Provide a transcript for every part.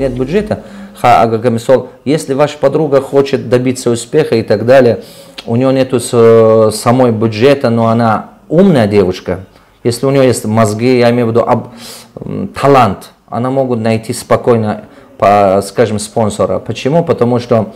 нет бюджета, мисал, если ваша подруга хочет добиться успеха и так далее, у нее нету самой бюджета, но она умная девушка, если у нее есть мозги, я имею в виду талант, она может найти спокойно, скажем, спонсора. Почему? Потому что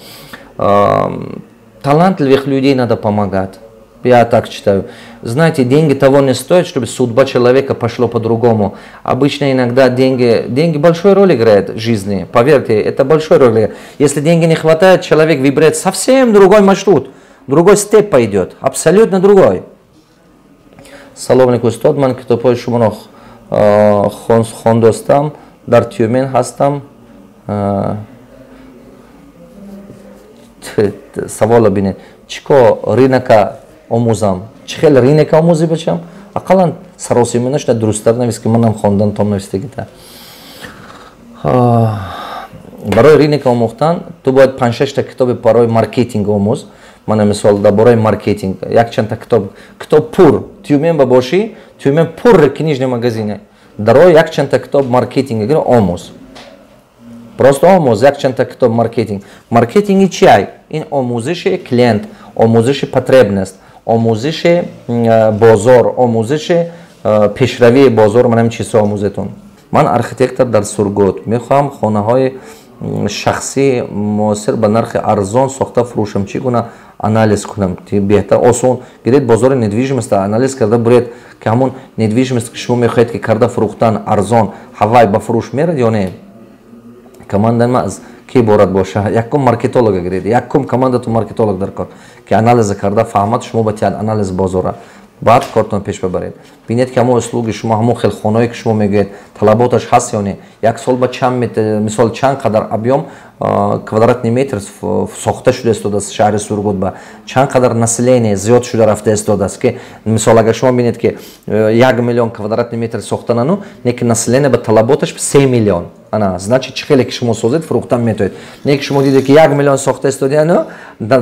талантливых людей надо помогать. Я так считаю. Знаете, деньги того не стоят, чтобы судьба человека пошла по-другому. Обычно иногда деньги большую роль играют в жизни. Поверьте, это большую роль играет. Если деньги не хватает, человек выбирает совсем другой маршрут. Другой степ пойдет. Абсолютно другой. Саломник устодман, кто поет шумонох хондостам, дар тюмен хастам. Савола бине. Чико рынака омузам. Чихел рынека омузи бачам. Акалан сароси минаш на друстар нависки манам хондан том нависте гита. Барой рынека омухтан, ту бояд 5-6 китоби барой маркетинг омуз. Мана мисол да барой маркетинг. Якчанта китоб, кто пур тюмен ба боши, тюмен пур книжный магазин. Дарой якчанта китоб маркетинг омуз. Просто омуз, якчанта китоб маркетинг. Маркетинг и чай. Ин омузише клиент, омузише потребность. Омузише бозор, омузише пешрави бозор, манам чисо омузетун. Ман архитектор дар Сургут. Мехоҳам хонаҳои шахсӣ муосир ба нархи арзон сохта фурӯшам. Чӣ гуна анализ кунам? Беҳтар осон гиред бозори недвижимост анализ карда буред ки ҳамон недвижимост ки шумо мехоҳед ки карда фурӯхтан арзон ҳавай ба фурӯш мерад ё не? Команда ма аз ки борад боша? Якум маркетолога гиред, якум командату маркетолог даркор ки анализа карда фаҳмад шумо батияд анализ бозора. Баъд кортон пеш бабаред. Бинед ки ҳамон услуги шумо, ҳамон хелхонаҳое ки шумо мегӯед, талаботаш ҳаст ё не? Як сол ба мисол чанд қадар объем квадратный метр сохта шуда истодааст шаҳри Сургут ба чанд қадар население зиёд шуда рафта истодааст ки мисол агар шумо бинед ки 1 миллион квадратный метр сохта нану, неки население ба талаботаш 3 миллион. Ана, значит, чихеле ки шумо созед фурӯхтан метавед. Неки шумо дидед ки 1 миллион сохта истодану,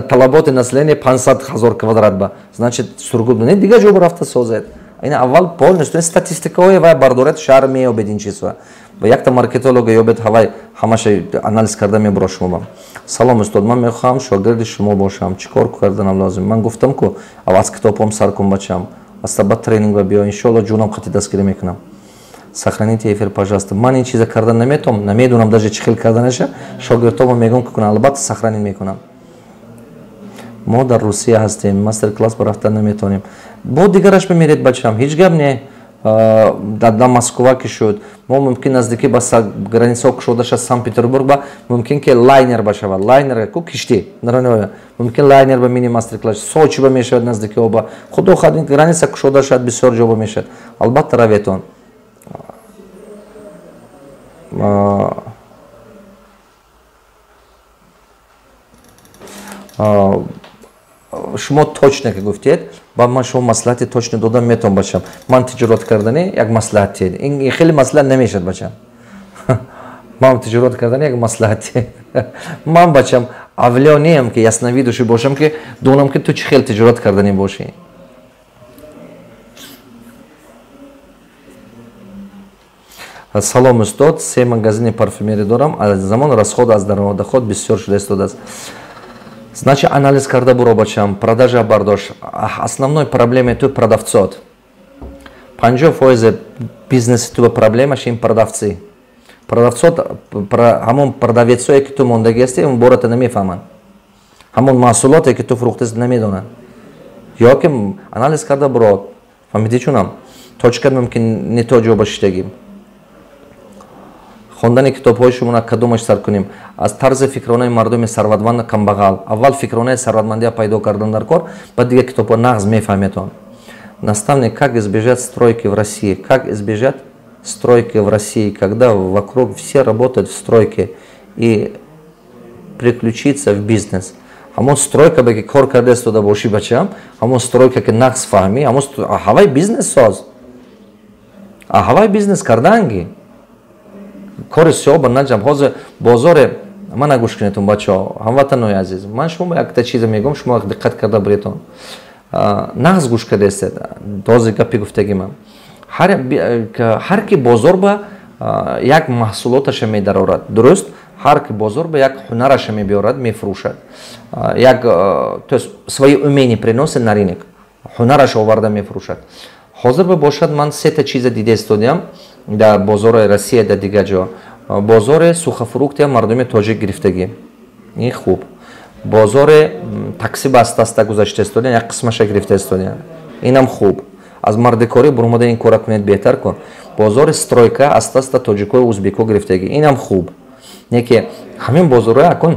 талаботи население 500 000 квадрат ба. Значит, Сургут не дига ҷо рафта созед. Ина аввал полностью статистикаҳое ва бардоред шаҳр меёбед ин чизва. Ба якта маркетолога ёбед ҳавай ҳамаша анализ карда мебуро шумо ба. Салом устод, ман мехоҳам шогирди шумо бошам. Чӣ кор карданам лозим? Ман гуфтам ку аз китобҳом сар кун бачам. Аз таба тренинг ва биё, иншоалло ҷунам қати дастгирӣ мекунам. Сохраните эфир, пожалуйста. Ман ин чиза кардан наметавонам, намедонам даже чӣ хел карданаша. Шогирдҳомо мегӯям ки кунам, албатта сохранин мекунам. Мо дар Русия ҳастем, мастер-класс рафтан наметавонем. Бо дигараш бимеред бачам, ҳеҷ гап не. До Москва ки шуд, мо мумкин наздики ба граница кушода шуд Санкт-Петербург ба мумкин ки лайнер башавад, лайнер ку кишти, мумкин лайнер ба мини мастер-класс, Сочи ба мешавад наздики оба. Худо хадин граница кушода шуд бисёр ҷо ба мешавад. Албатта раветон. Шумо точно ки гуфтед, ба ман шумо маслиҳати точно додам метавонам бачам. Ман тиҷорат кардани як маслиҳате. Ин хеле маслиҳат намешад бачам. Ман тиҷорат кардани як маслиҳате. Ман бачам авлиё неам ки яснавидуши бошам ки донам ки ту чӣ хел тиҷорат кардани бошӣ. Салом устод, 3 магазини парфюмерӣ дорам. Аз замон расход аз даромадоход бисёр шуда истодааст. Значит, анализ карда буро бачам, продажа бардош. Основной проблемой тут продавцот. 50% бизнеси ту проблемаш ин продавци. Продавцот, ҳамон продавецое ки ту мондаги ҳасти, он бората намефаҳманд. Ҳамон маҳсулоте ки ту фурӯхтаст намедонанд. Ё ки анализ карда буро, фаҳмидӣ чунам? Точка мумкин не то ҷо бошидагим. Хондани китобҳои шумона кадомаш сар кунем. Аз тарзи фикронаи мардуми сарватманд камбағал. Аввал фикронаи сарватмандия пайдо кардан дар кор, баъд дига китобҳо нағз мефаҳметон. Наставник, как избежать стройки в России? Как избежать стройки в России, когда вокруг все работают в стройке и приключиться в бизнес? Ҳамон стройка беки кор кардест туда боши бачам, ҳамон стройка ки нағз фаҳмӣ, ҳавай бизнес соз. Ҳавай бизнес карданги. Кори сиёба наҷам ҳозир бозоре ман нагӯш кунедтон бачаҳо, ҳамватанои азиз. Ман шумо якта чиза мегӯям, шумо диққат карда буредтон. Нағз гӯш кардаестед, ҳозир гапи гуфтаги ман. Ҳар ки бозор ба як маҳсулоташа медарорад. Дуруст, ҳар ки бозор ба як ҳунараша мебиёрад, мефурӯшад. Як то есть свои умения приносит на рынок. Ҳунараша оварда мефурӯшад. Ҳозир бошад ман 3 чиза дида истодиам дар бозори Россия дар дигар ҷо. Бозори сухофрукти мардуми тоҷик гирифтагӣ. Ин хуб. Бозори такси баста гузашта истодиам, як қисмаша гирифта истодиам. Инам хуб. Аз мардикорӣ бурмода ин кора кунед беҳтар кун. Бозори стройка аста тоҷико узбеко гирифтагӣ. Инам хуб. Неки ҳамин бозорҳо акун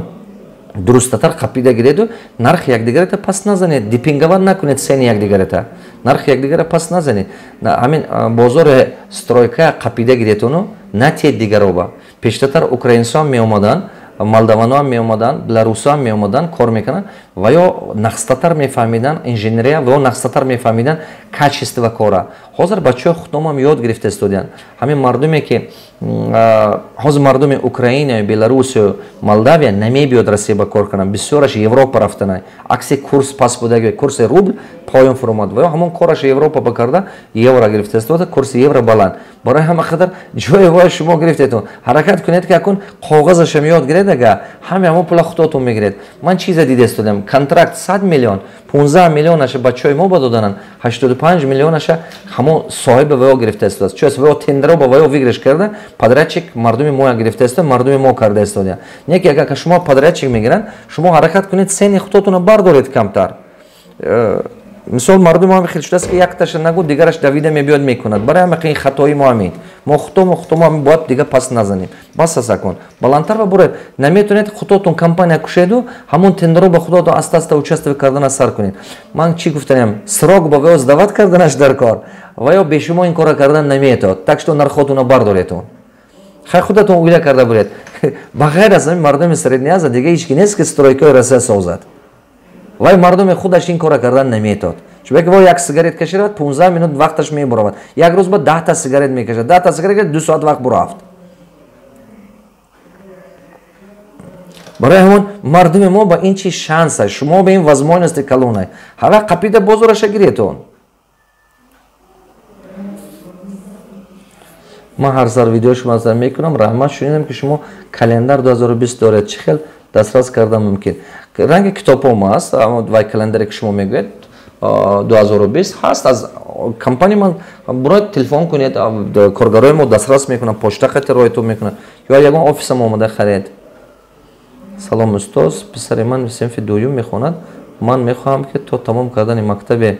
дурустатар қапида гиреду нарх якдигарата паст назанед, дипинговар накунед сени якдигарата. Нарх якдигара паст назанед. Ҳамин бозори стройка қапида гиретуну на те дигароба. Пештатар украинсон меомадан, молдаванон меомадан, беларусон меомадан кор мекунанд ва ё нақстатар мефаҳмидан инженерия ва ё нақстатар мефаҳмидан качество кора. Ҳозир бачаҳои худтомам ёд гирифта истодианд. Ҳамин мардуме ки ҳозир мардуми Украина, Беларусию, Молдавия намебиёд Россия ба кор кунанд. Бисёраш Европа рафтанай. Акси курс пас будаги, курси рубл поён фурмад. Ва ё ҳамон кораш Европа ба карда евро гирифта истода, курси евро баланд. Барои ҳама қадар ҷои вой шумо гирифтетун. Ҳаракат кунед ки акун коғазашам ёд гиред ага, ҳамаи пула худотун мегиред. Ман чиза дида истодиам. Контракт 100 миллион, 15 миллионаша бачаҳои мо ба додананд, 85 миллионаша ҳамон соҳиби ва ё гирифта истода. Чӯ ва ё тендеро ба ва ё вигриш карда, подрядчик мардуми мо гирифта истода, мардуми мо карда истода. Неки агар шумо подрядчик мегиранд, шумо ҳаракат кунед сени худотуна бардоред камтар. Мисол мардум ҳам хел шудааст ки якташа нагу дигараш давида мебиёд мекунад. Барои ҳама ин хатои мо ҳамин. Мо худтому бояд дига пас назанем. Бас асакун. Баландтар ва буред наметонед худотун компания кушеду, ҳамон тендеро ба худотун аста участвие кардана сар кунед. Ман чӣ гуфтанам? Срок ба ваё сдават карданаш дар кор. Ва ё бе шумо ин кора кардан наметод. Так што нархотуна бардоретун. Хай худатун уйла карда буред. Ба ғайр аз ҳамин мардуми средни аза дига ҳеч ки нест ки стройкаи Россия созад. Вай мардуми худаш ин кора кардан наметод. Чубеки вай як сигарет каширад 15 минут вақташ мебуравад. Як рӯз ба 10 та сигарет мекашад. 10 та сигарет 2 соат вақт бурафт. Барои ҳамон мардуми мо ба ин чи шанс аст. Шумо ба ин возможности калонай. Ҳала қапида бозораша гиретон. Ман ҳар сар видео шумо зар мекунам. Раҳмат шунидам ки шумо календар 2020 доред. Чӣ хел дастрас кардан мумкин. Ранги китобҳом аст, вай календаре ки шумо мегӯед 2020 ҳаст. Аз компания ман буред телефон кунед, коргарои мо дастрас мекунад, почта хати роҳитон мекунад ё ягон офисам омада харед. Салом устоз, писари ман синфи дуюм мехонад. Ман мехоҳам ки то тамом кардани мактаби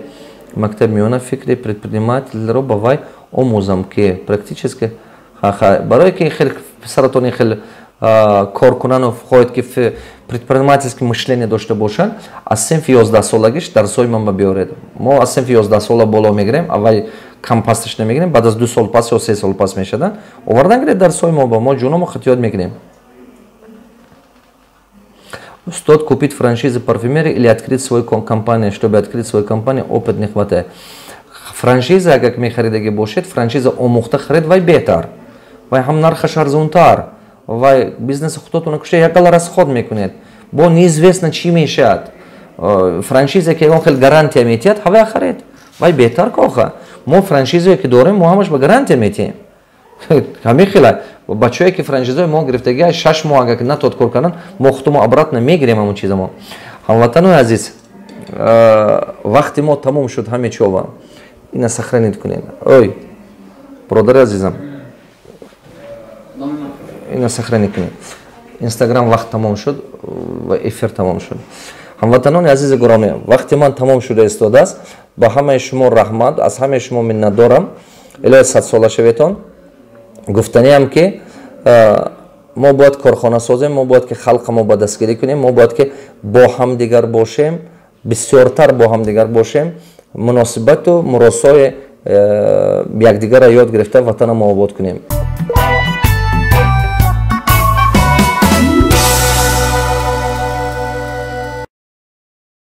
миёна фикри предпринимателиро ба вай омӯзам ки практически барое ки хеле писаратони хеле коркунану хоҳед ки предпринимательски мышление дошта бошанд, аз синфи 11 солагиш дарсҳои ман ба биёред. Мо аз синфи 11 сола боло мегирем, аввал кам пасташ намегирем, баъд аз 2 сол пас ё 3 сол пас мешадан. Овардан гиред дарсҳои мо ба мо ҷуномо хат ёд мегирем. Устод купить франшизы парфюмерии или открыть свою компанию? Чтобы открыть свою компанию, опыт не хватает. Франшиза, агар мехаридаги бошед, франшиза омӯхта харид, вай беҳтар. Вай ҳам нархаш арзонтар. Вай бизнеси худотуна кушта якал расход мекунед. Бо неизвестно чӣ мешад. Франшиза ки ягон хел гарантия метиҳад, ҳавай харид. Вай беҳтар коха. Мо франшизае ки дорем, мо ҳамаш ба гарантия метиҳем. Ҳамин хела бачаҳое ки франшизаи мо гирифтагиа 6 моҳ агар натод кор карданд, мо худтумо обратно мегирем ҳамон чизамо. Ҳамватанои азиз, вақти мо тамом шуд ҳаме чова. Ина сохранит кунед. Ой, برادر عزیزم اینا سخرانی کنید. اینستاگرام وقت تمام شد و افیر تمام شد. هموطنان عزیز گرامی، وقتی من تمام شده استوده است. با همه شما رحمت، از همه شما منت دارم. الهی 100 ساله شویتون. گفتنی هم که ما باید کارخانه سازیم، ما باید که خلق ما با دستگیری کنیم، ما باید که با هم دیگر باشیم، بسیارتر با هم دیگر باشیم، مناسبت و مراسای یکدیگر را یاد گرفته وطن ما آباد کنیم.